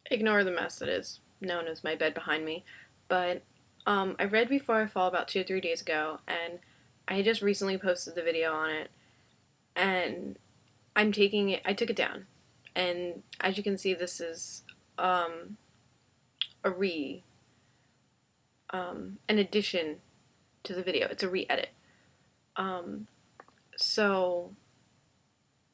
Ignore the mess that is known as my bed behind me. But I read Before I Fall about 2 or 3 days ago, and I just recently posted the video on it, and I took it down. And as you can see, this is a an addition to the video. It's a re-edit. Um, so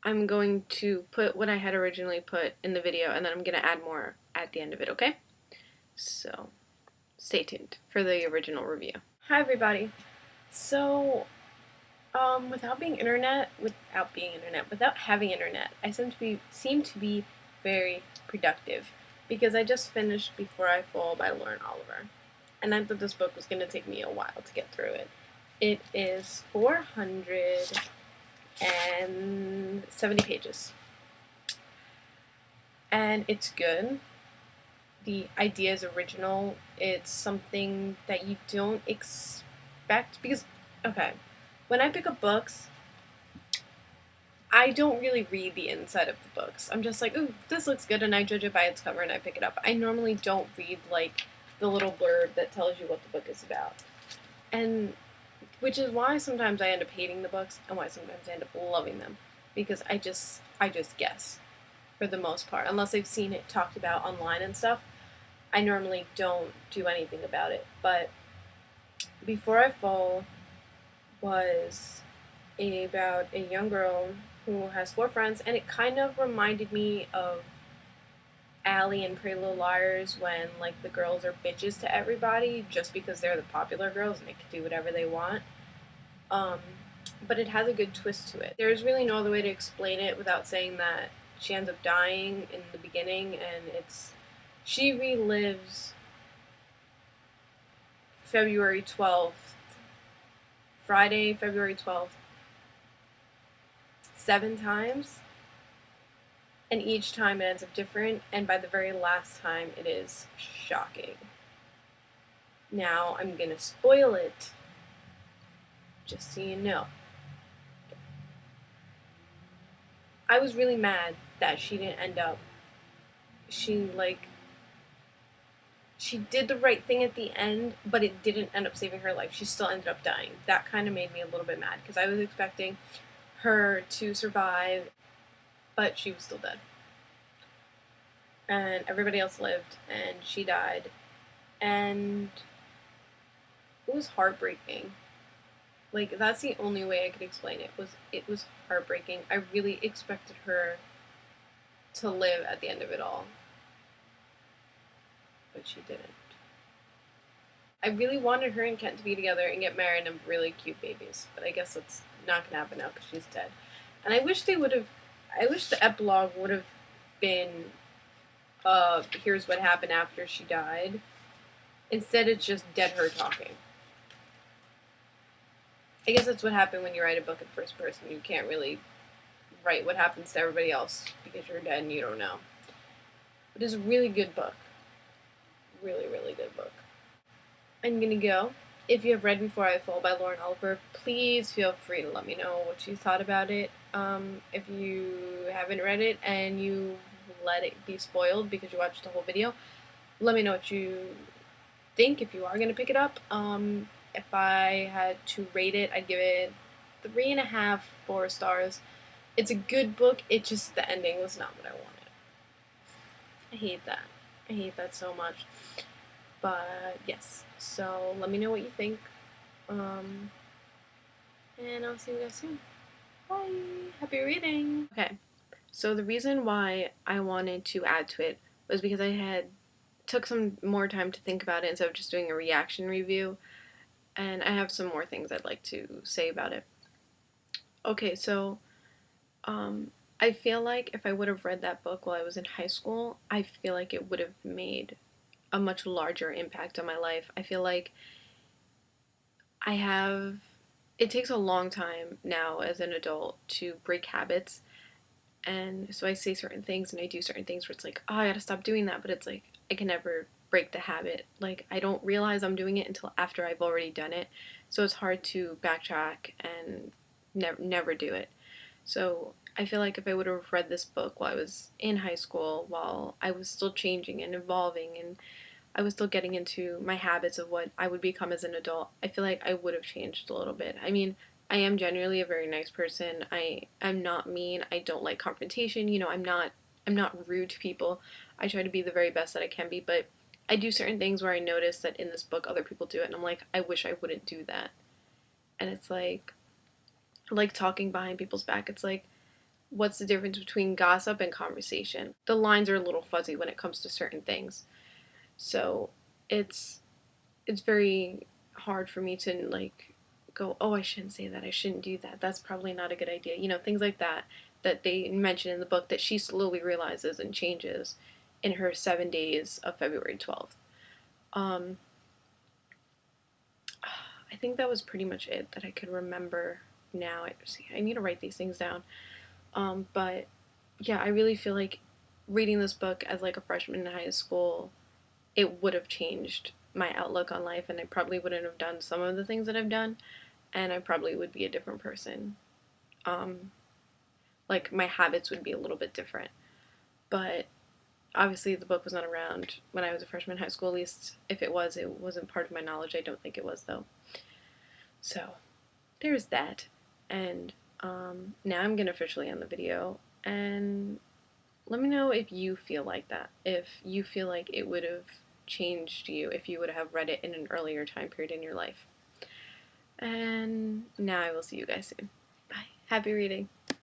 I'm going to put what I had originally put in the video, and then I'm going to add more at the end of it, okay? So stay tuned for the original review. Hi everybody. So, without having internet, I seem to be very productive because I just finished Before I Fall by Lauren Oliver, and I thought this book was going to take me a while to get through it. It is 470 pages, and it's good. The idea is original. It's something that you don't expect because, okay, when I pick up books, I don't really read the inside of the books. I'm just like, ooh, this looks good, and I judge it by its cover and I pick it up. I normally don't read, like, the little blurb that tells you what the book is about. And which is why sometimes I end up hating the books and why sometimes I end up loving them. Because I just guess for the most part. Unless I've seen it talked about online and stuff, I normally don't do anything about it. But Before I Fall was about a young girl who has four friends, and it kind of reminded me of Allie and Pretty Little Liars when, like, the girls are bitches to everybody just because they're the popular girls and they can do whatever they want. Um, but it has a good twist to it. There's really no other way to explain it without saying that she ends up dying in the beginning, and she relives February 12th, Friday, February 12th, 7 times, and each time it ends up different, and by the very last time it is shocking. Now I'm gonna spoil it, just so you know. I was really mad that she didn't end up. She did the right thing at the end, but it didn't end up saving her life. She still ended up dying. That kind of made me a little bit mad because I was expecting her to survive, but she was still dead. And everybody else lived, and she died. And it was heartbreaking. Like, that's the only way I could explain it. It was heartbreaking. I really expected her to live at the end of it all, but she didn't. I really wanted her and Kent to be together and get married and have really cute babies, but I guess that's not gonna happen now because she's dead. And I wish the epilogue would have been, here's what happened after she died. Instead, it's just dead her talking. I guess that's what happened when you write a book in first person. You can't really write what happens to everybody else because you're dead and you don't know. But it's a really good book. Really, really good book. I'm gonna go. If you have read Before I Fall by Lauren Oliver, please feel free to let me know what you thought about it. If you haven't read it and you let it be spoiled because you watched the whole video, let me know what you think if you are going to pick it up. If I had to rate it, I'd give it 3.5, 4 stars. It's a good book, it just, the ending was not what I wanted. I hate that. I hate that so much. But yes, so let me know what you think. And I'll see you guys soon. Bye! Happy reading! Okay, so the reason why I wanted to add to it was because I had took some more time to think about it instead of just doing a reaction review, and I have some more things I'd like to say about it. Okay, so I feel like if I would have read that book while I was in high school, I feel like it would have made a much larger impact on my life. I feel like it takes a long time now as an adult to break habits, and so I say certain things and I do certain things where it's like, oh, I gotta stop doing that, but it's like, I can never break the habit. Like, I don't realize I'm doing it until after I've already done it, so it's hard to backtrack and never do it. So I feel like if I would have read this book while I was in high school, while I was still changing and evolving and I was still getting into my habits of what I would become as an adult, I feel like I would have changed a little bit. I mean, I am generally a very nice person. I'm not mean. I don't like confrontation. You know, I'm not rude to people. I try to be the very best that I can be, but I do certain things where I notice that in this book other people do it and I'm like, I wish I wouldn't do that. And it's like talking behind people's back. It's like what's the difference between gossip and conversation? The lines are a little fuzzy when it comes to certain things. So it's it's very hard for me to like go, oh, I shouldn't say that. I shouldn't do that. That's probably not a good idea. You know, things like that that they mention in the book that she slowly realizes and changes in her 7 days of February 12th. Um, I think that was pretty much it that I could remember now. I need to write these things down. But yeah, I really feel like reading this book as like a freshman in high school, it would have changed my outlook on life, and I probably wouldn't have done some of the things that I've done, and I probably would be a different person. Um, like my habits would be a little bit different. But obviously, the book was not around when I was a freshman in high school. At least if it was, it wasn't part of my knowledge. I don't think it was though. So there's that. And now I'm gonna officially end the video and let me know if you feel like that. If you feel like it would have changed you if you would have read it in an earlier time period in your life. And now I will see you guys soon. Bye. Happy reading.